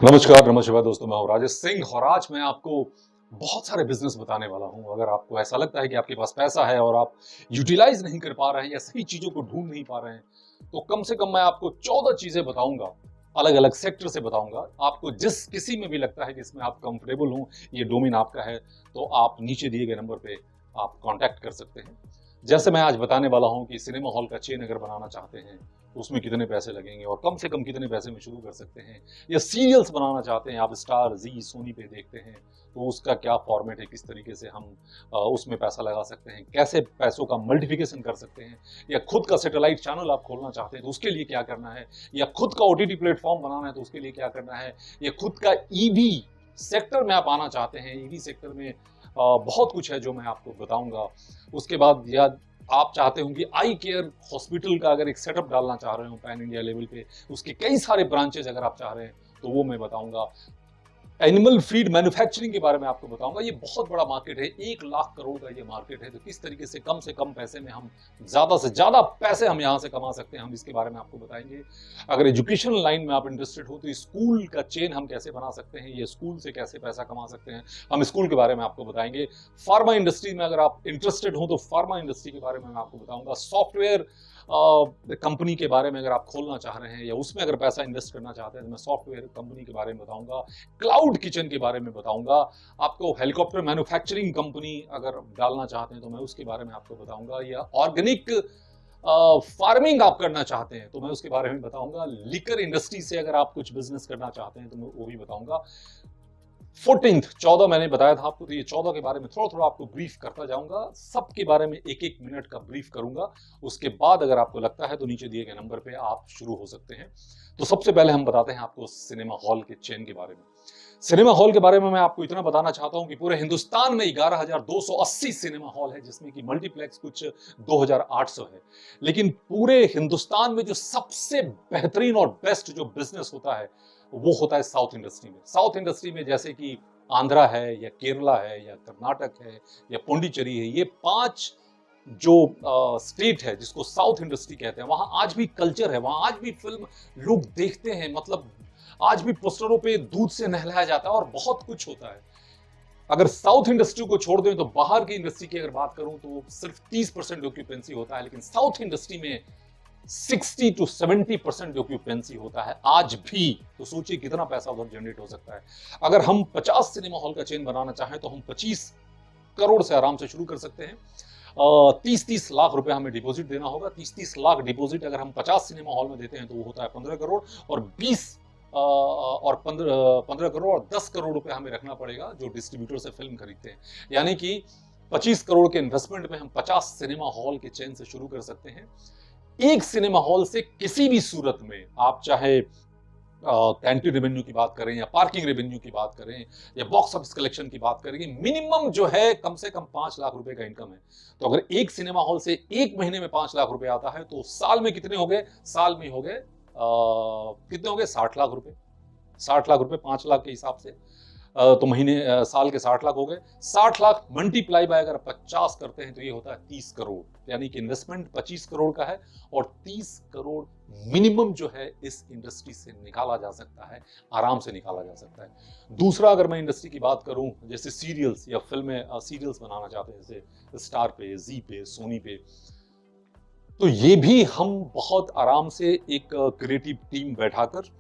नमस्कार नमस्कार दोस्तों, मैं हूं राजेश सिंह और आज मैं आपको बहुत सारे बिजनेस बताने वाला हूं। अगर आपको ऐसा लगता है कि आपके पास पैसा है और आप यूटिलाइज नहीं कर पा रहे हैं या सही चीजों को ढूंढ नहीं पा रहे हैं, तो कम से कम मैं आपको 14 चीजें बताऊंगा, अलग अलग सेक्टर से बताऊंगा। आपको जिस किसी में भी लगता है कि इसमें आप कंफर्टेबल हो, ये डोमेन आपका है, तो आप नीचे दिए गए नंबर पे आप कांटेक्ट कर सकते हैं। जैसे मैं आज बताने वाला हूं कि सिनेमा हॉल का चेन अगर बनाना चाहते हैं तो उसमें कितने पैसे लगेंगे और कम से कम कितने पैसे में शुरू कर सकते हैं, या सीरियल्स बनाना चाहते हैं आप, स्टार, जी, सोनी पे देखते हैं, तो उसका क्या फॉर्मेट है, किस तरीके से हम उसमें पैसा लगा सकते हैं, कैसे पैसों का मल्टीप्लिकेशन कर सकते हैं, या खुद का सैटेलाइट चैनल आप खोलना चाहते हैं तो उसके लिए क्या करना है, या खुद का ओटीटी प्लेटफॉर्म बनाना है तो उसके लिए क्या करना है, या खुद का ईवी सेक्टर में आप आना चाहते हैं, ईवी सेक्टर में बहुत कुछ है जो मैं आपको बताऊंगा। उसके बाद या आप चाहते होंगे आई केयर हॉस्पिटल का अगर एक सेटअप डालना चाह रहे हो पैन इंडिया लेवल पे, उसके कई सारे ब्रांचेज अगर आप चाह रहे हैं तो वो मैं बताऊंगा। एनिमल फीड मैन्युफैक्चरिंग के बारे में आपको बताऊंगा। ये बहुत बड़ा मार्केट है, 1 लाख करोड़ का ये मार्केट है, तो किस तरीके से कम पैसे में हम ज्यादा से ज्यादा पैसे हम यहाँ से कमा सकते हैं, हम इसके बारे में आपको बताएंगे। अगर एजुकेशन लाइन में आप इंटरेस्टेड हो तो स्कूल का चेन हम कैसे बना सकते हैं, ये स्कूल से कैसे पैसा कमा सकते हैं, हम स्कूल के बारे में आपको बताएंगे। फार्मा इंडस्ट्री में अगर आप इंटरेस्टेड हो तो फार्मा इंडस्ट्री के बारे में मैं आपको बताऊंगा। सॉफ्टवेयर कंपनी के बारे में अगर आप खोलना चाह रहे हैं या उसमें अगर पैसा इन्वेस्ट करना चाहते हैं तो मैं सॉफ्टवेयर कंपनी के बारे में बताऊंगा। क्लाउड किचन के बारे में बताऊंगा। आपको हेलीकॉप्टर मैन्युफैक्चरिंग कंपनी अगर डालना चाहते हैं तो मैं उसके बारे में आपको बताऊंगा। या ऑर्गेनिक फार्मिंग आप करना चाहते हैं तो मैं उसके बारे में बताऊंगा। लिकर इंडस्ट्री से अगर आप कुछ बिजनेस करना चाहते हैं तो मैं वो भी बताऊंगा। 14 मैंने बताया था आपको, तो ये 14 के बारे में थोड़ा थोड़ा आपको ब्रीफ करता जाऊंगा। सबके बारे में एक एक मिनट का ब्रीफ करूंगा। उसके बाद अगर आपको लगता है तो नीचे दिए गए नंबर पे आप शुरू हो सकते हैं। तो सबसे पहले हम बताते हैं आपको सिनेमा हॉल के चेन के बारे में। सिनेमा हॉल के बारे में मैं आपको इतना बताना चाहता हूं कि पूरे हिंदुस्तान में 11,280 सिनेमा हॉल है, जिसमें कि मल्टीप्लेक्स कुछ 2,800 है। लेकिन पूरे हिंदुस्तान में जो सबसे बेहतरीन और बेस्ट जो बिजनेस होता है वो होता है साउथ इंडस्ट्री में। साउथ इंडस्ट्री में जैसे कि आंध्रा है या केरला है या कर्नाटक है या पुडुचेरी है, ये 5 जो स्टेट है जिसको साउथ इंडस्ट्री कहते हैं, वहां आज भी कल्चर है, वहां आज भी फिल्म लोग देखते हैं। मतलब आज भी पोस्टरों पे दूध से नहलाया जाता है और बहुत कुछ होता है। अगर साउथ इंडस्ट्री को छोड़ दें तो बाहर की इंडस्ट्री की अगर बात करूं तो सिर्फ 30% ऑक्यूपेंसी होता है, लेकिन साउथ इंडस्ट्री में 60 to 70% ऑक्यूपेंसी होता है आज भी। तो सोचिए कितना पैसा उधर जनरेट हो सकता है। अगर हम 50 सिनेमा हॉल का चेन बनाना चाहें तो हम 25 करोड़ से आराम से शुरू कर सकते हैं। 30-30 लाख रुपए हमें डिपॉजिट देना होगा। 30-30 लाख डिपॉजिट अगर हम 50 सिनेमा हॉल में देते हैं तो वो होता है 15 करोड़। और 15 करोड़ और 10 करोड़ रुपए हमें रखना पड़ेगा जो डिस्ट्रीब्यूटर से फिल्म खरीदते हैं। यानी कि 25 करोड़ के इन्वेस्टमेंट में हम 50 सिनेमा हॉल के चेन से शुरू कर सकते हैं। एक सिनेमा हॉल से किसी भी सूरत में आप चाहे कैंटीन रेवेन्यू की बात करें या पार्किंग रेवेन्यू की बात करें या बॉक्स ऑफिस कलेक्शन की बात करें, मिनिमम जो है कम से कम 5 लाख रुपए का इनकम है। तो अगर एक सिनेमा हॉल से एक महीने में 5 लाख रुपए आता है तो साल में कितने हो गए? साल में हो गए कितने हो गए? 60 लाख रुपए। 60 लाख रुपए 5 लाख के हिसाब से तो महीने साल के 60 लाख हो गए। 60 लाख मल्टीप्लाई बाय अगर 50 करते हैं तो ये होता है 30 करोड़। यानी कि इन्वेस्टमेंट 25 करोड़ का है और 30 करोड़ मिनिमम जो है इस इंडस्ट्री से निकाला जा सकता है, आराम से निकाला जा सकता है। दूसरा, अगर मैं इंडस्ट्री की बात करूं, जैसे सीरियल्स या फिल्में, सीरियल्स बनाना चाहते हैं जैसे स्टार पे, जी पे, सोनी पे, तो ये भी हम बहुत आराम से एक क्रिएटिव टीम बैठाकर,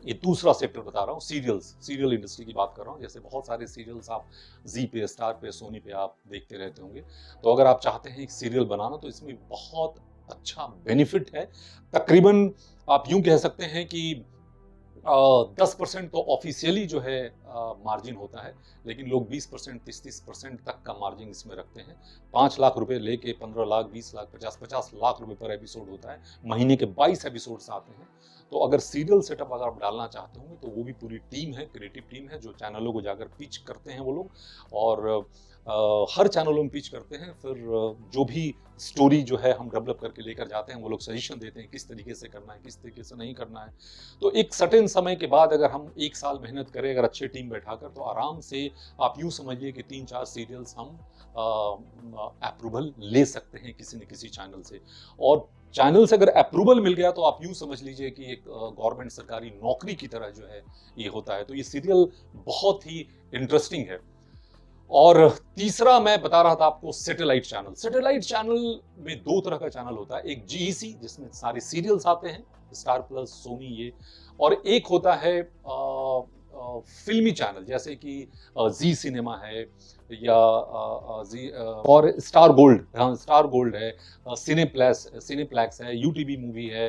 ये दूसरा सेक्टर बता रहा हूँ, सीरियल इंडस्ट्री की बात कर रहा हूँ। जैसे बहुत सारे सीरियल्स आप जी पे, स्टार पे, सोनी पे आप देखते रहते होंगे। तो अगर आप चाहते हैं एक सीरियल बनाना तो इसमें बहुत अच्छा बेनिफिट है। तकरीबन आप यूं कह सकते हैं कि 10% तो ऑफिशियली जो है मार्जिन होता है, लेकिन लोग 20%, 30-30% तक का मार्जिन इसमें रखते हैं। 5 लाख रुपए लेके 15 लाख, 20 लाख, 50 लाख रुपए पर एपिसोड होता है। महीने के 22 एपिसोड्स आते हैं। तो अगर सीरियल सेटअप अगर आप डालना चाहते होंगे तो वो भी पूरी टीम है, क्रिएटिव टीम है, जो चैनलों को जाकर पिच करते हैं वो लोग। और हर चैनलों में पिच करते हैं। फिर जो भी स्टोरी जो है हम डेवलप करके लेकर जाते हैं, वो लोग सजेशन देते हैं किस तरीके से करना है, किस तरीके से नहीं करना है। तो एक सर्टेन समय के बाद अगर हम 1 साल मेहनत करें, अगर अच्छी टीम बैठाकर, तो आराम से आप यूं समझिए कि 3-4 सीरियल्स हम अप्रूवल ले सकते हैं किसी न किसी चैनल से। और चैनल से अगर अप्रूवल मिल गया तो आप यूं समझ लीजिए कि एक गवर्नमेंट सरकारी नौकरी की तरह जो है ये होता है। तो ये सीरियल बहुत ही इंटरेस्टिंग है। और तीसरा मैं बता रहा था आपको सैटेलाइट चैनल। सैटेलाइट चैनल में दो तरह का चैनल होता है, एक जीईसी जिसमें सारे सीरियल्स आते हैं, स्टार प्लस, सोनी, ये, और एक होता है फिल्मी चैनल जैसे कि जी सिनेमा है या जी और स्टार गोल्ड, हाँ स्टार गोल्ड है, सिनेप्लेक्स है, यूटीबी मूवी है,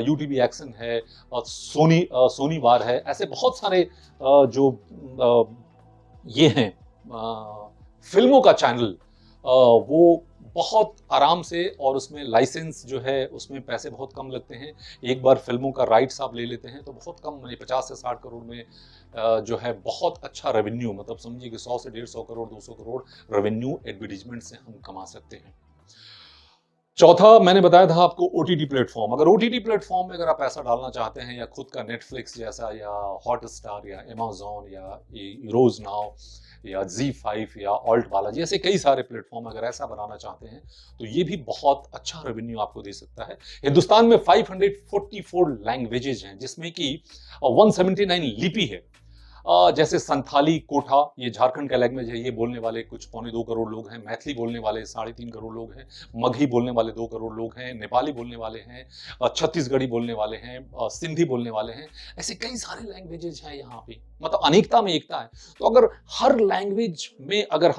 यूटीबी एक्शन है, सोनी वार है। ऐसे बहुत सारे जो ये हैं फिल्मों का चैनल, वो बहुत आराम से, और उसमें लाइसेंस जो है उसमें पैसे बहुत कम लगते हैं। एक बार फिल्मों का राइट्स आप ले लेते हैं तो बहुत कम, 50 से 60 करोड़ में जो है बहुत अच्छा रेवेन्यू, मतलब समझिए कि 100 से 150 करोड़ 200 करोड़ रेवेन्यू एडवर्टीजमेंट से हम कमा सकते हैं। चौथा मैंने बताया था आपको ओटीटी प्लेटफॉर्म। अगर ओटीटी प्लेटफॉर्म में अगर आप पैसा डालना चाहते हैं, या खुद का नेटफ्लिक्स जैसा, या हॉटस्टार, या अमेजॉन, या रोज नाउ, या Z5, या ऑल्ट बालाजी, ऐसे कई सारे प्लेटफॉर्म अगर ऐसा बनाना चाहते हैं तो ये भी बहुत अच्छा रेवेन्यू आपको दे सकता है। हिंदुस्तान में 544 लैंग्वेजेज हैं, जिसमें कि 179 लिपि है। जैसे संथाली कोठा, ये झारखंड का लैंग्वेज है, ये बोलने वाले कुछ 2.25 करोड़ लोग हैं। मैथिली बोलने वाले 3.5 करोड़ लोग हैं। मगही बोलने वाले 2 करोड़ लोग हैं। नेपाली बोलने वाले हैं, छत्तीसगढ़ी बोलने वाले हैं, सिंधी बोलने वाले हैं। ऐसे कई सारे लैंग्वेजेज हैं यहाँ पे, मतलब अनेकता में एकता है। तो अगर हर लैंग्वेज में अगर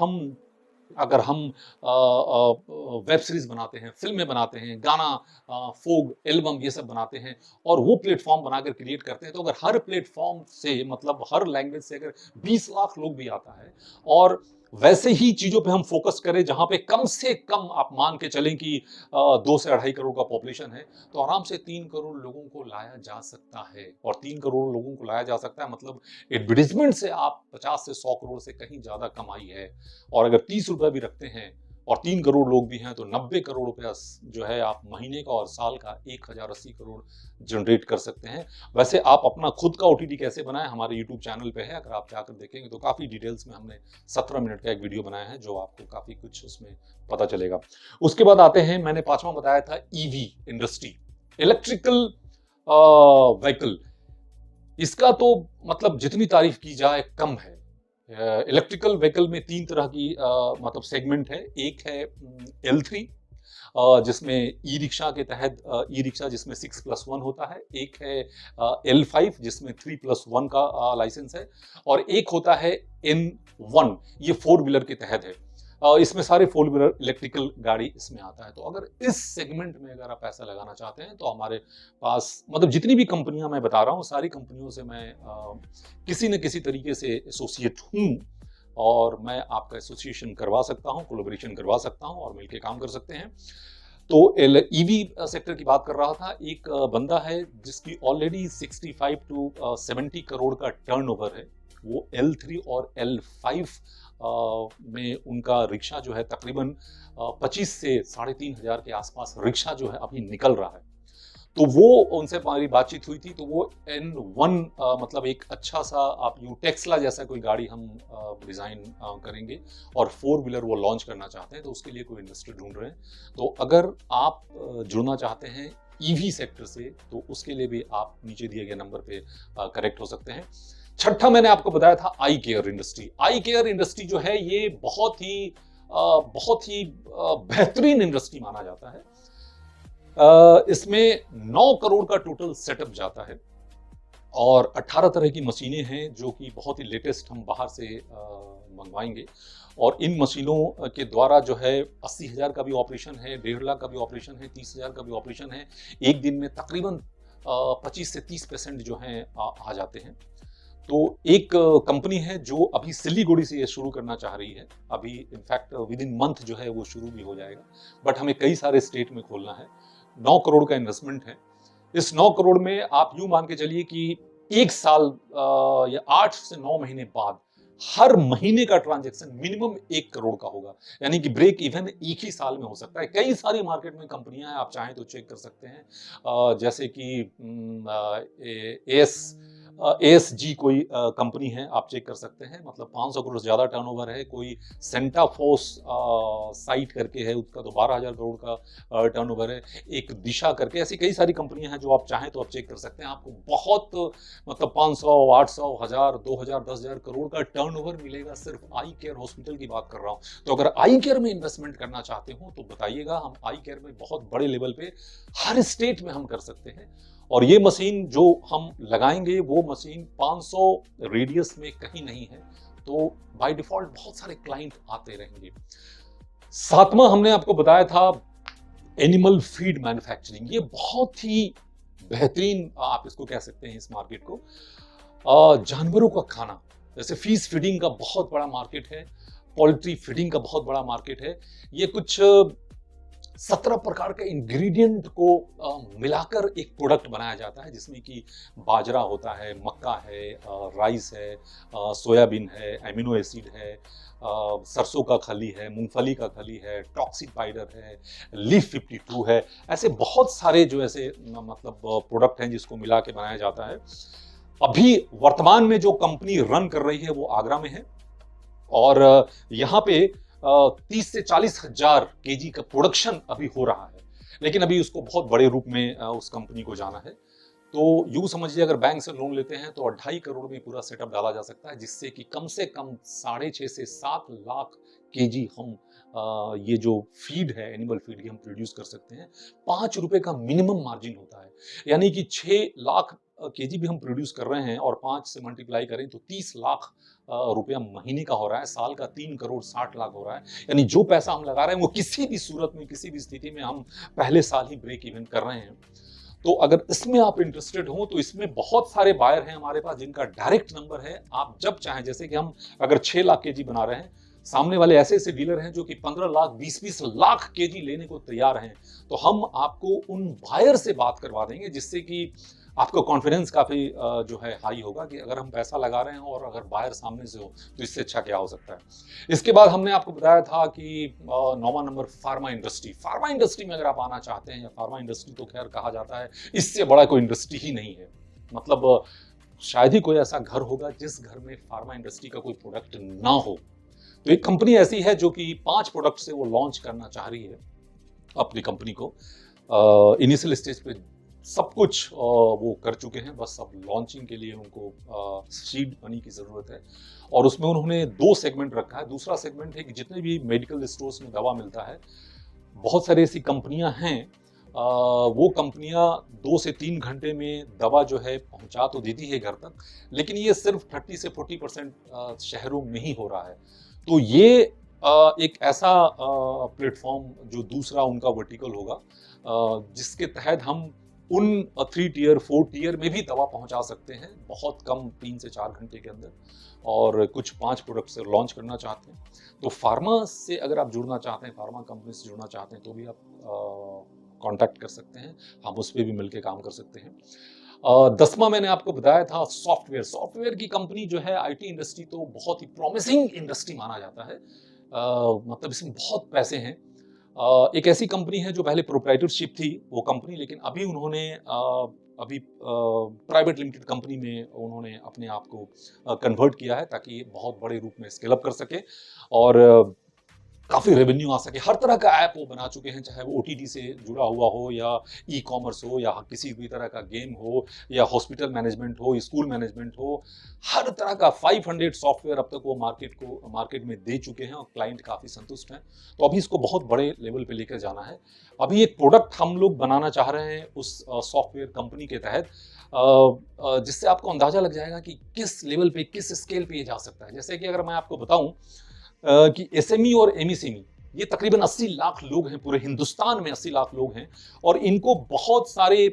हम वेब सीरीज बनाते हैं, फिल्में बनाते हैं, गाना, फोक एल्बम, ये सब बनाते हैं, और वो प्लेटफॉर्म बनाकर क्रिएट करते हैं, तो अगर हर प्लेटफॉर्म से, मतलब हर लैंग्वेज से अगर 20 लाख लोग भी आता है, और वैसे ही चीजों पे हम फोकस करें जहां पे कम से कम आप मान के चलें कि 2 से 2.5 करोड़ का पॉपुलेशन है, तो आराम से 3 करोड़ लोगों को लाया जा सकता है। और 3 करोड़ लोगों को लाया जा सकता है मतलब एडवर्टीजमेंट से आप 50 से 100 करोड़ से कहीं ज्यादा कमाई है। और अगर 30 रुपए भी रखते हैं और 3 करोड़ लोग भी हैं, तो 90 करोड़ रुपया जो है आप महीने का और साल का 1080 करोड़ जनरेट कर सकते हैं। वैसे आप अपना खुद का ओटीटी कैसे बनाएं, हमारे यूट्यूब चैनल पे है, अगर आप जाकर देखेंगे तो काफी डिटेल्स में हमने 17 मिनट का एक वीडियो बनाया है, जो आपको काफी कुछ उसमें पता चलेगा। उसके बाद आते हैं, मैंने 5वां बताया था ईवी इंडस्ट्री, इलेक्ट्रिकल व्हीकल। इसका तो मतलब जितनी तारीफ की जाए कम है। इलेक्ट्रिकल व्हीकल में 3 तरह की मतलब सेगमेंट है। एक है L3, जिसमें ई रिक्शा के तहत ई रिक्शा जिसमें 6+1 होता है। एक है L5 जिसमें 3+1 का लाइसेंस है। और एक होता है N1, ये 4 व्हीलर के तहत है। इसमें सारे 4 व्हीलर इलेक्ट्रिकल गाड़ी इसमें आता है। तो अगर इस सेगमेंट में अगर आप पैसा लगाना चाहते हैं तो हमारे पास, मतलब जितनी भी कंपनियां मैं बता रहा हूँ, सारी कंपनियों से मैं किसी न किसी तरीके से एसोसिएट हूँ, और मैं आपका एसोसिएशन करवा सकता हूँ, कोलैबोरेशन करवा सकता हूँ, और मिलकर काम कर सकते हैं। तो ईवी सेक्टर की बात कर रहा था। एक बंदा है जिसकी ऑलरेडी 65 टू 70 करोड़ का टर्नओवर है। वो L3 और L5 में उनका रिक्शा जो है तकरीबन 25 से 3,500 के आसपास रिक्शा जो है अभी निकल रहा है। तो वो उनसे हमारी बातचीत हुई थी, तो वो N1 मतलब एक अच्छा सा, आप यूं टेक्सला जैसा कोई गाड़ी हम डिज़ाइन करेंगे, और 4 व्हीलर वो लॉन्च करना चाहते हैं, तो उसके लिए कोई इंडस्ट्री ढूंढ रहे हैं। तो अगर आप जुड़ना चाहते हैं ईवी सेक्टर से, तो उसके लिए भी आप नीचे दिए गए नंबर पे कनेक्ट हो सकते हैं। छठा मैंने आपको बताया था आई केयर इंडस्ट्री। आई केयर इंडस्ट्री जो है ये बहुत ही बेहतरीन इंडस्ट्री माना जाता है। इसमें 9 करोड़ का टोटल सेटअप जाता है, और 18 तरह की मशीनें हैं जो कि बहुत ही लेटेस्ट हम बाहर से मंगवाएंगे। और इन मशीनों के द्वारा जो है 80,000 का भी ऑपरेशन है, 1.5 लाख का भी ऑपरेशन है, 30,000 का भी ऑपरेशन है। एक दिन में तकरीबन 25 से 30% जो हैं आ जाते हैं। तो एक कंपनी है जो अभी सिलीगुड़ी से ये शुरू करना चाह रही है। अभी इनफैक्ट विद इन मंथ जो है वो शुरू भी हो जाएगा, बट हमें कई सारे स्टेट में खोलना है। 9 करोड़ का इन्वेस्टमेंट है। इस 9 करोड़ में आप यूं मान के चलिए कि 1 साल या 8 से 9 महीने बाद हर महीने का ट्रांजैक्शन मिनिमम 1 करोड़ का होगा। यानी कि ब्रेक इवन एक ही साल में हो सकता है। कई सारी मार्केट में कंपनियां हैं, आप चाहें तो चेक कर सकते हैं, जैसे कि एस ASG कोई कंपनी है, आप चेक कर सकते हैं, मतलब 500 करोड़ से ज़्यादा टर्नओवर है। कोई सेंटाफोर्स साइट करके है, उसका तो 12,000 करोड़ का टर्नओवर है। एक दिशा करके, ऐसी कई सारी कंपनियां हैं जो आप चाहें तो आप चेक कर सकते हैं। आपको बहुत मतलब 500, 800, 1000, 2000, 10,000 करोड़ का टर्नओवर मिलेगा। सिर्फ आई केयर हॉस्पिटल की बात कर रहा हूँ। तो अगर आई केयर में इन्वेस्टमेंट करना चाहते हो तो बताइएगा, हम आई केयर में बहुत बड़े लेवल पे हर स्टेट में हम कर सकते हैं। और ये मशीन जो हम लगाएंगे वो मशीन 500 रेडियस में कहीं नहीं है, तो बाय डिफॉल्ट बहुत सारे क्लाइंट आते रहेंगे। सातवां हमने आपको बताया था एनिमल फीड मैन्युफैक्चरिंग। ये बहुत ही बेहतरीन आप इसको कह सकते हैं इस मार्केट को। जानवरों का खाना, जैसे फिश फीडिंग का बहुत बड़ा मार्केट है, पोल्ट्री फीडिंग का बहुत बड़ा मार्केट है। ये कुछ 17 प्रकार के इंग्रेडिएंट को मिलाकर एक प्रोडक्ट बनाया जाता है, जिसमें कि बाजरा होता है, मक्का है, राइस है, सोयाबीन है, एमिनो एसिड है, सरसों का खली है, मूंगफली का खली है, टॉक्सिक पाउडर है, लीफ 52 है। ऐसे बहुत सारे जो ऐसे मतलब प्रोडक्ट हैं जिसको मिला के बनाया जाता है। अभी वर्तमान में जो कंपनी रन कर रही है वो आगरा में है, और यहाँ पे 30 से 40 हजार केजी का प्रोडक्शन अभी हो रहा है। लेकिन अभी उसको बहुत बड़े रूप में उस कंपनी को जाना है। तो यूं समझिए, अगर बैंक से लोन लेते हैं तो 2.5 करोड़ में पूरा सेटअप डाला जा सकता है, जिससे कि कम से कम 6.5 से 7 लाख केजी हम ये जो फीड है, एनिमल फीड की, हम प्रोड्यूस कर सकते हैं। 5 रुपए का मिनिमम मार्जिन होता है, यानी कि 6 लाख केजी भी हम प्रोड्यूस कर रहे हैं और 5 से मल्टीप्लाई करें तो 30 लाख रुपया महीने का हो रहा है। साल का 3 करोड़ 60 लाख हो रहा है। यानी जो पैसा हम लगा रहे हैं वो किसी भी सूरत में, किसी भी स्थिति में हम पहले साल ही ब्रेक इवन कर रहे हैं। तो अगर इसमें आप इंटरेस्टेड हो तो इसमें बहुत सारे बायर हैं हमारे पास, जिनका डायरेक्ट नंबर है। आप जब चाहें, जैसे कि हम अगर 6 लाख केजी बना रहे हैं, सामने वाले ऐसे ऐसे डीलर हैं जो कि 15 लाख 20-20 लाख केजी लेने को तैयार हैं, तो हम आपको उन बायर से बात करवा देंगे, जिससे कि आपका कॉन्फिडेंस काफी जो है हाई होगा कि अगर हम पैसा लगा रहे हैं और अगर बायर सामने से हो तो इससे अच्छा क्या हो सकता है। इसके बाद हमने आपको बताया था कि 9वां नंबर फार्मा इंडस्ट्री। फार्मा इंडस्ट्री में अगर आप आना चाहते हैं, या फार्मा इंडस्ट्री तो खैर कहा जाता है, इससे बड़ा कोई इंडस्ट्री ही नहीं है। मतलब शायद ही कोई ऐसा घर होगा जिस घर में फार्मा इंडस्ट्री का कोई प्रोडक्ट ना हो। तो एक कंपनी ऐसी है जो कि 5 प्रोडक्ट से वो लॉन्च करना चाह रही है अपनी कंपनी को। इनिशियल स्टेज पे सब कुछ वो कर चुके हैं, बस अब लॉन्चिंग के लिए उनको सीड मनी की ज़रूरत है। और उसमें उन्होंने 2 सेगमेंट रखा है। दूसरा सेगमेंट है कि जितने भी मेडिकल स्टोर्स में दवा मिलता है, बहुत सारी ऐसी कंपनियां हैं, वो कंपनियां 2 से 3 घंटे में दवा जो है पहुंचा तो देती है घर तक, लेकिन ये सिर्फ 30 से 40% शहरों में ही हो रहा है। तो ये एक ऐसा प्लेटफॉर्म जो दूसरा उनका वर्टिकल होगा, जिसके तहत हम उन 3 टियर 4 टियर में भी दवा पहुंचा सकते हैं बहुत कम 3 से 4 घंटे के अंदर, और कुछ 5 प्रोडक्ट से लॉन्च करना चाहते हैं। तो फार्मा से अगर आप जुड़ना चाहते हैं, फार्मा कंपनी से जुड़ना चाहते हैं, तो भी आप कांटेक्ट कर सकते हैं, हम उस पर भी मिलकर काम कर सकते हैं। 10वां मैंने आपको बताया था सॉफ्टवेयर। सॉफ्टवेयर की कंपनी जो है, आईटी इंडस्ट्री तो बहुत ही प्रॉमिसिंग इंडस्ट्री माना जाता है, मतलब इसमें बहुत पैसे हैं। एक ऐसी कंपनी है जो पहले प्रोप्राइटरशिप थी वो कंपनी, लेकिन अभी उन्होंने अभी प्राइवेट लिमिटेड कंपनी में उन्होंने अपने आप को कन्वर्ट किया है, ताकि ये बहुत बड़े रूप में स्केल अप कर सके और काफ़ी रेवेन्यू आ सके। हर तरह का ऐप वो बना चुके हैं, चाहे वो ओटीटी से जुड़ा हुआ हो, या ई कॉमर्स हो, या किसी भी तरह का गेम हो, या हॉस्पिटल मैनेजमेंट हो, स्कूल मैनेजमेंट हो, हर तरह का 500 सॉफ्टवेयर अब तक वो मार्केट में दे चुके हैं और क्लाइंट काफ़ी संतुष्ट हैं। तो अभी इसको बहुत बड़े लेवल पे लेकर जाना है। अभी एक प्रोडक्ट हम लोग बनाना चाह रहे हैं उस सॉफ्टवेयर कंपनी के तहत, जिससे आपको अंदाजा लग जाएगा कि किस लेवल पे, किस स्केल पे ये जा सकता है। जैसे कि अगर मैं आपको बताऊं कि एसएमई और एमएसएमई, ये तकरीबन 80 लाख लोग हैं, पूरे हिंदुस्तान में 80 लाख लोग हैं, और इनको बहुत सारे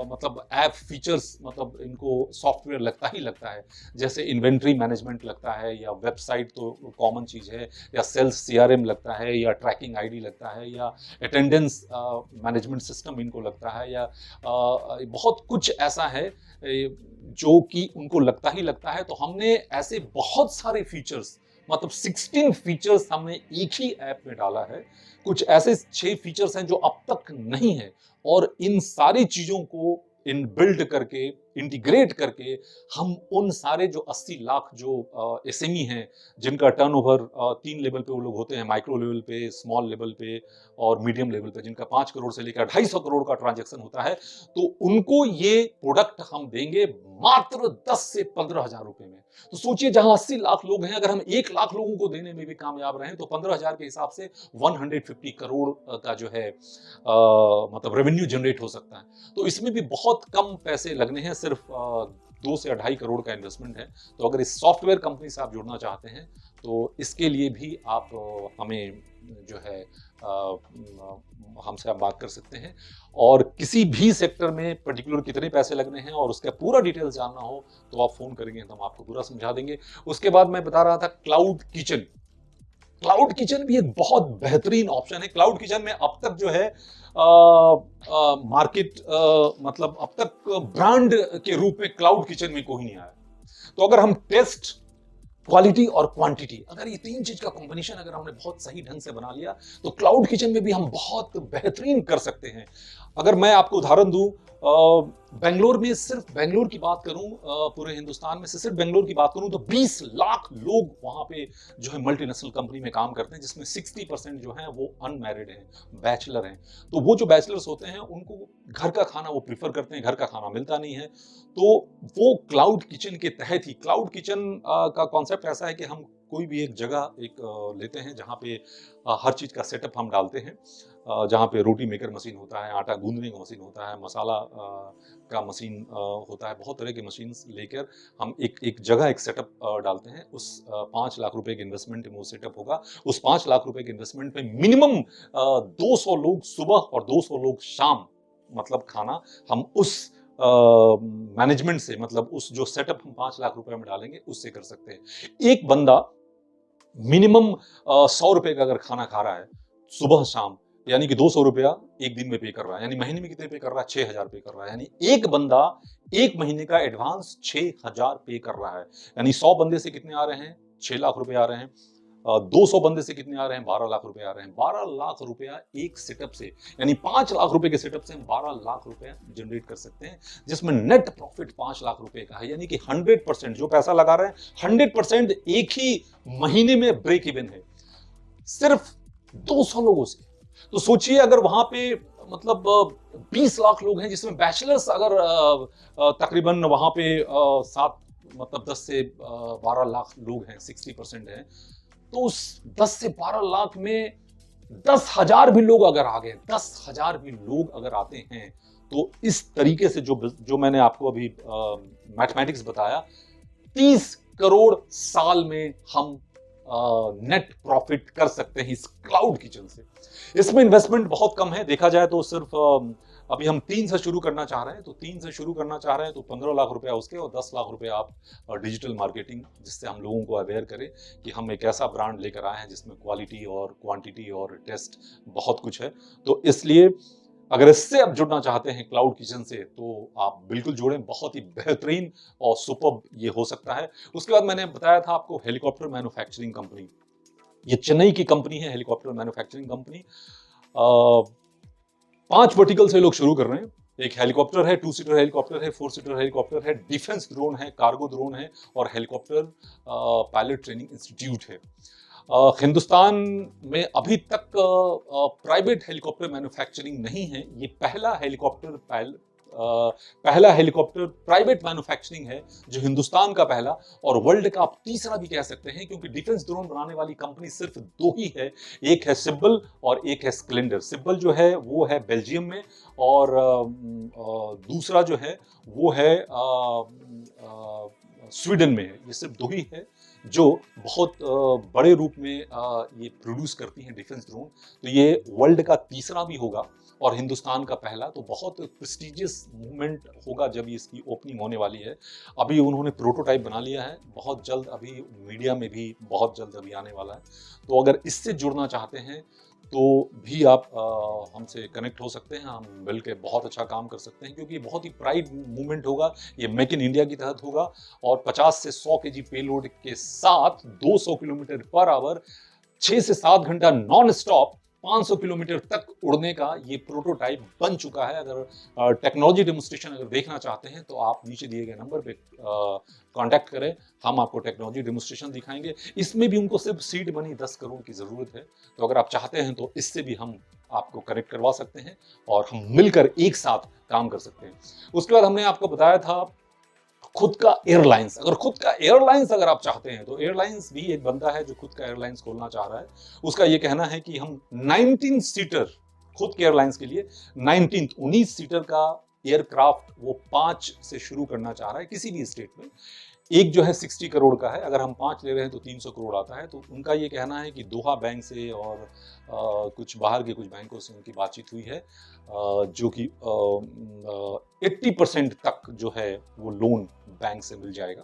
मतलब ऐप फीचर्स, मतलब इनको सॉफ्टवेयर लगता ही लगता है। जैसे इन्वेंट्री मैनेजमेंट लगता है, या वेबसाइट तो कॉमन चीज़ है, या सेल्स सीआरएम लगता है, या ट्रैकिंग आईडी लगता है, या अटेंडेंस मैनेजमेंट सिस्टम इनको लगता है, या बहुत कुछ ऐसा है जो कि उनको लगता ही लगता है। तो हमने ऐसे बहुत सारे फीचर्स, मतलब 16 फीचर्स हमने एक ही ऐप में डाला है। कुछ ऐसे 6 फीचर्स हैं जो अब तक नहीं है, और इन सारी चीजों को इन बिल्ड करके इंटीग्रेट करके हम उन सारे जो 80 लाख जो एसएमई हैं, जिनका टर्नओवर 3 लेवल पे वो लोग होते हैं, माइक्रो लेवल पे, स्मॉल लेवल पे और मीडियम लेवल पे, जिनका 5 करोड़ से लेकर 250 करोड़ का ट्रांजैक्शन होता है, तो उनको ये प्रोडक्ट हम देंगे मात्र 10 से 15,000 रुपए में। तो सोचिए, जहां 80 लाख लोग हैं, अगर हम 1 लाख लोगों को देने में भी कामयाब रहे तो 15,000 के हिसाब से 150 करोड़ का जो है मतलब रेवेन्यू जनरेट हो सकता है। तो इसमें भी बहुत कम पैसे लगने हैं, सिर्फ 2 से 2.5 करोड़ का इन्वेस्टमेंट है। तो अगर इस सॉफ्टवेयर कंपनी से आप जुड़ना चाहते हैं तो इसके लिए भी आप हमें जो है हमसे आप बात कर सकते हैं। और किसी भी सेक्टर में पर्टिकुलर कितने पैसे लगने हैं और उसका पूरा डिटेल्स जानना हो तो आप फोन करेंगे तो हम आपको पूरा समझा देंगे। उसके बाद मैं बता रहा था क्लाउड किचन। क्लाउड किचन भी एक बहुत बेहतरीन ऑप्शन है। क्लाउड किचन में अब तक जो है मार्केट मतलब अब तक ब्रांड के रूप में क्लाउड किचन में कोई नहीं आया। तो अगर हम टेस्ट, क्वालिटी और क्वांटिटी, अगर ये 3 चीज का कॉम्बिनेशन अगर हमने बहुत सही ढंग से बना लिया तो क्लाउड किचन में भी हम बहुत बेहतरीन कर सकते हैं। अगर मैं आपको उदाहरण दूं, बेंगलोर में, सिर्फ बेंगलोर की बात करूं, पूरे हिंदुस्तान में से सिर्फ बेंगलोर की बात करूं तो 20 लाख लोग वहां पे जो है मल्टीनेशनल कंपनी में काम करते हैं, जिसमें 60% जो हैं वो अनमैरिड हैं, बैचलर हैं। तो वो जो बैचलर्स होते हैं उनको घर का खाना वो प्रीफर करते हैं, घर का खाना मिलता नहीं है। तो वो क्लाउड किचन के तहत ही, क्लाउड किचन का कॉन्सेप्ट ऐसा है कि हम कोई भी एक जगह लेते हैं जहाँ पे हर चीज का सेटअप हम डालते हैं, जहाँ पे रोटी मेकर मशीन होता है, आटा गूंदने का मशीन होता है, मसाला का मशीन होता है, बहुत तरह की मशीन लेकर हम एक जगह एक सेटअप डालते हैं। उस 5 लाख रुपए के इन्वेस्टमेंट में वो सेटअप होगा। उस 5 लाख रुपए के इन्वेस्टमेंट में मिनिमम 200 लोग सुबह और 200 लोग शाम, मतलब खाना हम उस मैनेजमेंट से, मतलब उस जो सेटअप हम 5 लाख रुपए में डालेंगे उससे कर सकते हैं। एक बंदा मिनिमम 100 रुपए का अगर खाना खा रहा है सुबह शाम, यानी कि 200 रुपया एक दिन में पे कर रहा है, यानी महीने में कितने पे कर रहा है? 6,000 पे कर रहा है। यानी एक बंदा एक महीने का एडवांस 6,000 पे कर रहा है। यानी 100 बंदे से कितने आ रहे हैं? 6 लाख रुपए आ रहे हैं। 200 बंदे से कितने आ रहे हैं? 12 लाख रुपए आ रहे हैं। 12 लाख रुपया एक सेटअप से, यानी 5 लाख रुपए के सेटअप से हम 12 लाख रुपए जनरेट कर सकते हैं, जिसमें नेट प्रॉफिट 5 लाख रुपए का है। यानी कि 100% जो पैसा लगा रहे हैं 100% एक ही महीने में ब्रेक इवन है, सिर्फ 200 लोगों से। तो सोचिए, अगर वहां पे मतलब 20 लाख लोग हैं, जिसमें बैचलर्स अगर तकरीबन वहां पे 10 से 12 लाख लोग हैं, 60% हैं, तो उस 10 से 12 लाख में 10,000 भी लोग अगर आ गए, 10,000 भी लोग अगर आते हैं, तो इस तरीके से जो मैंने आपको अभी मैथमेटिक्स बताया, 30 करोड़ साल में हम नेट प्रॉफिट कर सकते हैं इस क्लाउड किचन से। इसमें इन्वेस्टमेंट बहुत कम है, देखा जाए तो सिर्फ अभी हम 3 से शुरू करना चाह रहे हैं, तो 3 से शुरू करना चाह रहे हैं तो 15 लाख रुपया उसके और 10 लाख रुपया आप डिजिटल मार्केटिंग, जिससे हम लोगों को अवेयर करें कि हम एक ऐसा ब्रांड लेकर आए हैं जिसमें क्वालिटी और क्वांटिटी और टेस्ट बहुत कुछ है। तो इसलिए अगर इससे आप जुड़ना चाहते हैं क्लाउड किचन से, तो आप बिल्कुल जुड़ें, बहुत ही बेहतरीन और सुपर्ब ये हो सकता है। उसके बाद मैंने बताया था आपको हेलीकॉप्टर मैन्युफैक्चरिंग कंपनी, ये चेन्नई की कंपनी है, हेलीकॉप्टर मैन्युफैक्चरिंग कंपनी। 5 वर्टिकल से लोग शुरू कर रहे हैं। एक हेलीकॉप्टर है, 2 सीटर हेलीकॉप्टर है, 4 सीटर हेलीकॉप्टर है, डिफेंस ड्रोन है, कार्गो ड्रोन है और हेलीकॉप्टर पायलट ट्रेनिंग इंस्टीट्यूट है। हिंदुस्तान में अभी तक प्राइवेट हेलीकॉप्टर मैन्युफैक्चरिंग नहीं है। ये पहला हेलीकॉप्टर प्राइवेट मैन्युफैक्चरिंग है, जो हिंदुस्तान का पहला और वर्ल्ड का आप तीसरा भी कह सकते हैं, क्योंकि डिफेंस ड्रोन बनाने वाली कंपनी सिर्फ 2 ही है, एक है सिब्बल और एक है स्प्लेंडर। सिब्बल जो है वो है बेल्जियम में और दूसरा जो है वो है स्वीडन में है। ये सिर्फ 2 ही है जो बहुत बड़े रूप में ये प्रोड्यूस करती हैं डिफेंस ड्रोन। तो ये वर्ल्ड का तीसरा भी होगा और हिंदुस्तान का पहला। तो बहुत प्रेस्टिजियस मूवमेंट होगा जब इसकी ओपनिंग होने वाली है। अभी उन्होंने प्रोटोटाइप बना लिया है, बहुत जल्द अभी मीडिया में भी बहुत जल्द अभी आने वाला है। तो अगर इससे जुड़ना चाहते हैं तो भी आप हमसे कनेक्ट हो सकते हैं, हम मिलकर बहुत अच्छा काम कर सकते हैं, क्योंकि ये बहुत ही प्राइड मूवमेंट होगा। ये मेक इन इंडिया की तहत होगा और 50 से 100 केजी पेलोड के साथ 200 किलोमीटर पर आवर 6 से 7 घंटा नॉन स्टॉप 500 किलोमीटर तक उड़ने का ये प्रोटोटाइप बन चुका है। अगर टेक्नोलॉजी डेमोन्स्ट्रेशन अगर देखना चाहते हैं तो आप नीचे दिए गए नंबर पे कांटेक्ट करें, हम आपको टेक्नोलॉजी डेमोन्स्ट्रेशन दिखाएंगे। इसमें भी उनको सिर्फ सीड मनी 10 करोड़ की जरूरत है, तो अगर आप चाहते हैं तो इससे भी हम आपको कनेक्ट करवा सकते हैं और हम मिलकर एक साथ काम कर सकते हैं। उसके बाद हमने आपको बताया था खुद का एयरलाइंस। अगर खुद का एयरलाइंस अगर आप चाहते हैं तो एयरलाइंस भी एक बंदा है जो खुद का एयरलाइंस खोलना चाह रहा है। उसका ये कहना है कि हम 19 सीटर खुद के एयरलाइंस के लिए 19 सीटर का एयरक्राफ्ट वो 5 से शुरू करना चाह रहा है किसी भी स्टेट में। एक जो है 60 करोड़ का है, अगर हम 5 ले रहे हैं तो 300 करोड़ आता है। तो उनका ये कहना है कि दोहा बैंक से और कुछ बाहर के कुछ बैंकों से उनकी बातचीत हुई है, जो कि 80% तक जो है वो लोन बैंक से मिल जाएगा।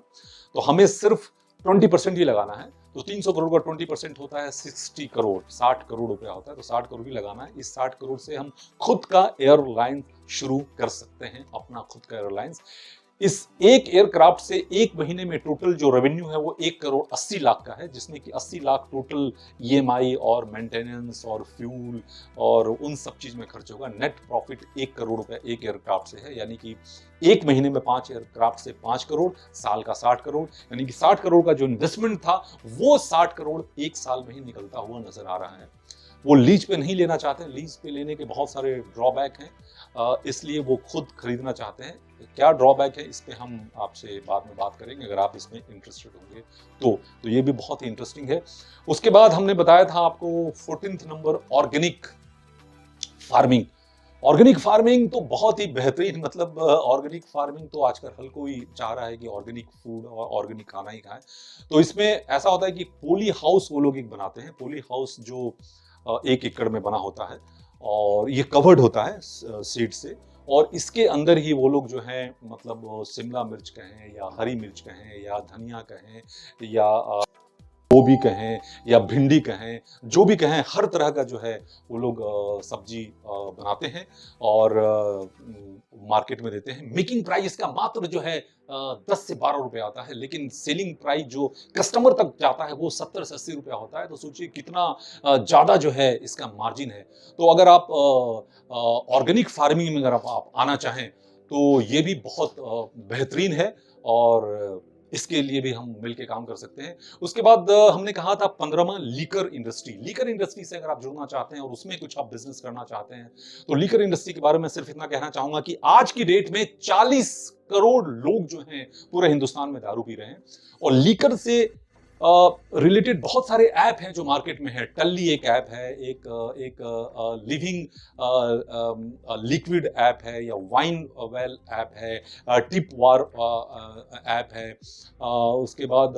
तो हमें सिर्फ 20% ही लगाना है। तो 300 करोड़ का 20% होता है 60 करोड़, 60 करोड़ रुपया होता है। तो 60 करोड़ ही लगाना है। इस 60 करोड़ से हम खुद का एयरलाइन शुरू कर सकते हैं, अपना खुद का एयरलाइंस। इस एक एयरक्राफ्ट से एक महीने में टोटल जो रेवेन्यू है वो 1 करोड़ 80 लाख का है, जिसमें कि 80 लाख टोटल ईएमआई और मेंटेनेंस और फ्यूल और उन सब चीज में खर्च होगा। नेट प्रॉफिट 1 करोड़ रुपए एक एयरक्राफ्ट से है, यानी कि एक महीने में 5 एयरक्राफ्ट से 5 करोड़, साल का 60 करोड़, यानी कि 60 करोड़ का जो इन्वेस्टमेंट था वो 60 करोड़ एक साल में ही निकलता हुआ नजर आ रहा है। वो लीज पे नहीं लेना चाहते, लीज पे लेने के बहुत सारे ड्रॉबैक हैं, इसलिए वो खुद खरीदना चाहते हैं। क्या ड्रॉबैक है इस पे हम आपसे बाद में बात करेंगे, अगर आप इसमें इंटरेस्टेड होंगे तो ये भी बहुत ही इंटरेस्टिंग है। उसके बाद हमने बताया था आपको 14th number organic farming. Organic farming तो बहुत ही बेहतरीन, मतलब ऑर्गेनिक फार्मिंग तो आजकल हर कोई चाह रहा है कि ऑर्गेनिक फूड और ऑर्गेनिक खाना ही खाएं। तो इसमें ऐसा होता है कि पोली हाउस वो लोग एक बनाते हैं। पोली हाउस जो 1 एकड़ में बना होता है और ये कवर्ड होता है सीड से, और इसके अंदर ही वो लोग जो है मतलब शिमला मिर्च कहें या हरी मिर्च कहें या धनिया कहें या गोभी कहें या भिंडी कहें, जो भी कहें, हर तरह का जो है वो लोग सब्जी बनाते हैं और मार्केट में देते हैं। मेकिंग प्राइस इसका मात्र जो है 10 से 12 रुपए आता है, लेकिन सेलिंग प्राइस जो कस्टमर तक जाता है वो 70 से 80 रुपया होता है। तो सोचिए कितना ज्यादा जो है इसका मार्जिन है। तो अगर आप ऑर्गेनिक फार्मिंग में अगर आप आना चाहें तो ये भी बहुत बेहतरीन है और इसके लिए भी हम मिलकर काम कर सकते हैं। उसके बाद हमने कहा था 15वां लीकर इंडस्ट्री। लीकर इंडस्ट्री से अगर आप जुड़ना चाहते हैं और उसमें कुछ आप बिजनेस करना चाहते हैं तो लीकर इंडस्ट्री के बारे में सिर्फ इतना कहना चाहूंगा कि आज की डेट में 40 करोड़ लोग जो हैं पूरे हिंदुस्तान में दारू पी रहे हैं और लीकर से रिलेटेड बहुत सारे ऐप हैं जो मार्केट में है। टल्ली एक ऐप है, एक लिविंग लिक्विड ऐप है, या वाइन वेल ऐप है, टिप वार ऐप है, उसके बाद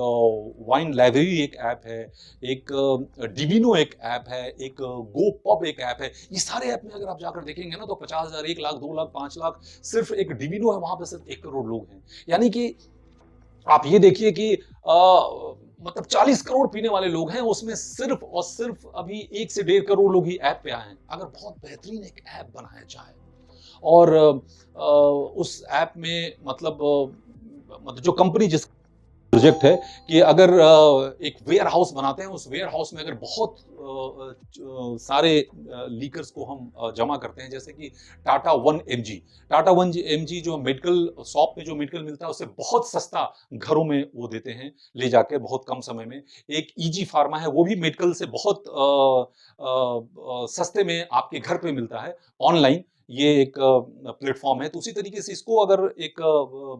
वाइन लाइब्रेरी एक ऐप है, एक डिविनो एक ऐप है, एक गो पब एक ऐप है। ये सारे ऐप में अगर आप जाकर देखेंगे ना तो 50,000, 1 लाख, 2 लाख, 5 लाख, सिर्फ एक डिविनो है, वहां पर सिर्फ 1 करोड़ लोग हैं। यानी कि आप ये देखिए कि मतलब 40 करोड़ पीने वाले लोग हैं, उसमें सिर्फ और सिर्फ अभी 1 से 1.5 करोड़ लोग ही ऐप पे आए हैं। अगर बहुत बेहतरीन एक ऐप बनाया जाए और उस ऐप में मतलब जो कंपनी जिस प्रोजेक्ट है कि अगर एक वेयर हाउस बनाते हैं, उस वेयर हाउस में अगर बहुत सारे लीकर्स को हम जमा करते हैं, जैसे कि टाटा 1mg जो मेडिकल शॉप पे जो मेडिकल मिलता है उससे बहुत सस्ता घरों में वो देते हैं ले जाके बहुत कम समय में। एक ईजी फार्मा है, वो भी मेडिकल से बहुत सस्ते में आपके घर पे मिलता है ऑनलाइन। ये एक प्लेटफॉर्म है। तो उसी तरीके से इसको अगर एक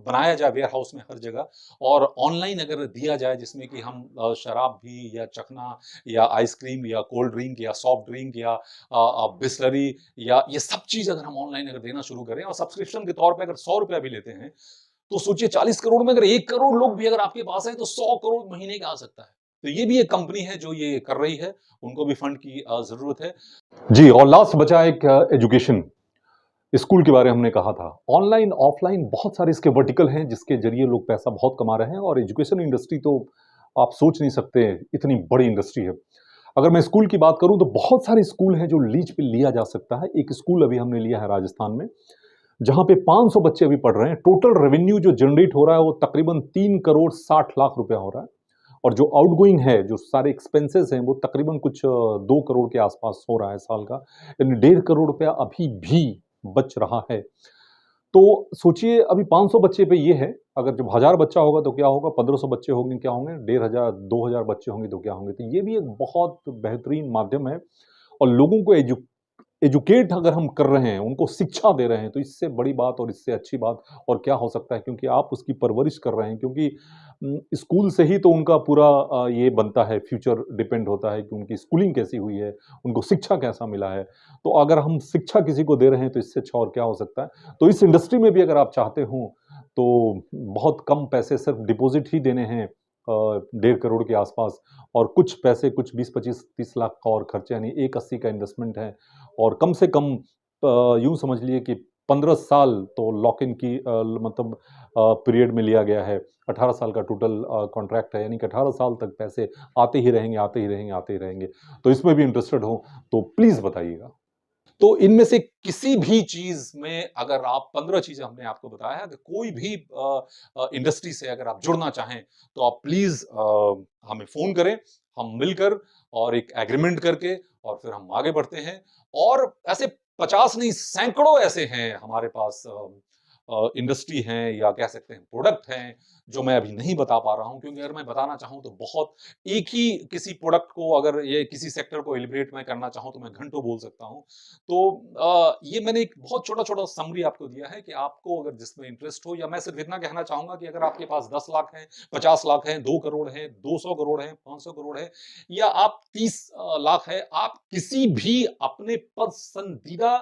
बनाया जाए वेयर हाउस में हर जगह और ऑनलाइन अगर दिया जाए, जिसमें कि हम शराब भी या चखना या आइसक्रीम या कोल्ड ड्रिंक या सॉफ्ट ड्रिंक या बिस्लरी या ये सब चीज अगर हम ऑनलाइन अगर देना शुरू करें और सब्सक्रिप्शन के तौर पर अगर 100 रुपया भी लेते हैं, तो सोचिए 40 करोड़ में अगर 1 करोड़ लोग भी अगर आपके पास है तो 100 करोड़ महीने का आ सकता है। तो ये भी एक कंपनी है जो ये कर रही है, उनको भी फंड की जरूरत है जी। और लास्ट बचा एक एजुकेशन, स्कूल के बारे में हमने कहा था। ऑनलाइन ऑफलाइन बहुत सारे इसके वर्टिकल हैं जिसके जरिए लोग पैसा बहुत कमा रहे हैं और एजुकेशन इंडस्ट्री तो आप सोच नहीं सकते इतनी बड़ी इंडस्ट्री है। अगर मैं स्कूल की बात करूं तो बहुत सारे स्कूल हैं जो लीज पे लिया जा सकता है। एक स्कूल अभी हमने लिया है राजस्थान में जहां पे 500 बच्चे अभी पढ़ रहे हैं। टोटल रेवेन्यू जो जनरेट हो रहा है वो तकरीबन 3 करोड़ 60 लाख रुपया हो रहा है और जो आउटगोइंग है, जो सारे एक्सपेंसेस हैं, वो तकरीबन कुछ 2 करोड़ के आसपास हो रहा है साल का। यानी 1.5 करोड़ रुपया अभी भी बच रहा है। तो सोचिए अभी 500 बच्चे पे ये है, अगर जब 1000 बच्चा होगा तो क्या होगा, 1500 बच्चे होंगे क्या होंगे, 1500 2000 बच्चे होंगे तो क्या होंगे। तो ये भी एक बहुत बेहतरीन माध्यम है और लोगों को एजुकेट अगर हम कर रहे हैं, उनको शिक्षा दे रहे हैं, तो इससे बड़ी बात और इससे अच्छी बात और क्या हो सकता है, क्योंकि आप उसकी परवरिश कर रहे हैं, क्योंकि स्कूल से ही तो उनका पूरा ये बनता है, फ्यूचर डिपेंड होता है कि उनकी स्कूलिंग कैसी हुई है, उनको शिक्षा कैसा मिला है। तो अगर हम शिक्षा किसी को दे रहे हैं तो इससे अच्छा और क्या हो सकता है। तो इस इंडस्ट्री में भी अगर आप चाहते हो तो बहुत कम पैसे सिर्फ डिपॉजिट ही देने हैं, 1.5 करोड़ के आसपास, और कुछ पैसे, कुछ 20 25 30 लाख का और खर्चा, यानी 180 का इन्वेस्टमेंट है। और कम से कम यूं समझ लिए कि 15 साल तो लॉक इन की मतलब पीरियड में लिया गया है। 18 साल का टोटल कॉन्ट्रैक्ट है, यानी कि 18 साल तक पैसे आते ही रहेंगे, आते ही रहेंगे, आते ही रहेंगे। तो इसमें भी इंटरेस्टेड हो तो प्लीज बताइएगा। तो इनमें से किसी भी चीज में अगर आप 15 चीजें हमने आपको बताया है, अगर कोई भी इंडस्ट्री से अगर आप जुड़ना चाहें तो आप प्लीज हमें फोन करें, हम मिलकर और एक एग्रीमेंट करके और फिर हम आगे बढ़ते हैं। और ऐसे 50 नहीं, सैकड़ों ऐसे हैं हमारे पास इंडस्ट्री हैं या कह सकते हैं प्रोडक्ट हैं, जो मैं अभी नहीं बता पा रहा हूं, क्योंकि अगर मैं बताना चाहूं तो बहुत, एक ही किसी प्रोडक्ट को अगर ये किसी सेक्टर को एलिब्रेट मैं करना चाहूं तो मैं घंटों बोल सकता हूं। तो ये मैंने एक बहुत छोटा छोटा समरी आपको दिया है कि आपको अगर जिसमें इंटरेस्ट हो, या मैं सिर्फ इतना कहना चाहूंगा कि अगर आपके पास 10 लाख है, 50 लाख है, 2 करोड़ है, 200 करोड़ है, 500 करोड़ है, या आप 30 लाख है, आप किसी भी अपने पसंदीदा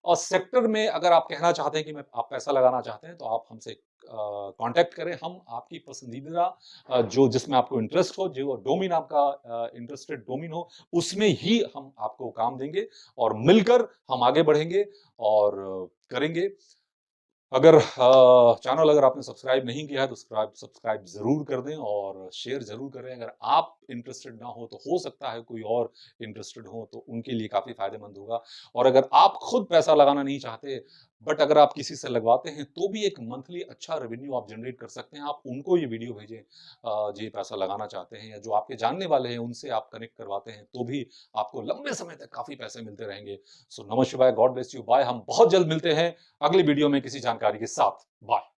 और सेक्टर में अगर आप कहना चाहते हैं कि मैं आप पैसा लगाना चाहते हैं, तो आप हमसे कांटेक्ट करें। हम आपकी पसंदीदा जो जिसमें आपको इंटरेस्ट हो, जो डोमेन आपका इंटरेस्टेड डोमेन हो, उसमें ही हम आपको काम देंगे और मिलकर हम आगे बढ़ेंगे और करेंगे। अगर चैनल अगर आपने सब्सक्राइब नहीं किया है तो सब्सक्राइब जरूर कर दें और शेयर जरूर करें। अगर आप इंटरेस्टेड ना हो तो हो सकता है कोई और इंटरेस्टेड हो, तो उनके लिए काफी फायदेमंद होगा। और अगर आप खुद पैसा लगाना नहीं चाहते, बट अगर आप किसी से लगवाते हैं तो भी एक मंथली अच्छा रेवेन्यू आप जनरेट कर सकते हैं, आप उनको ये वीडियो भेजें जो ये पैसा लगाना चाहते हैं, या जो आपके जानने वाले हैं उनसे आप कनेक्ट करवाते हैं, तो भी आपको लंबे समय तक काफी पैसे मिलते रहेंगे। सो नमः शिवाय, गॉड ब्लेस यू, बाय। हम बहुत जल्द मिलते हैं अगली वीडियो में किसी जानकारी के साथ। बाय।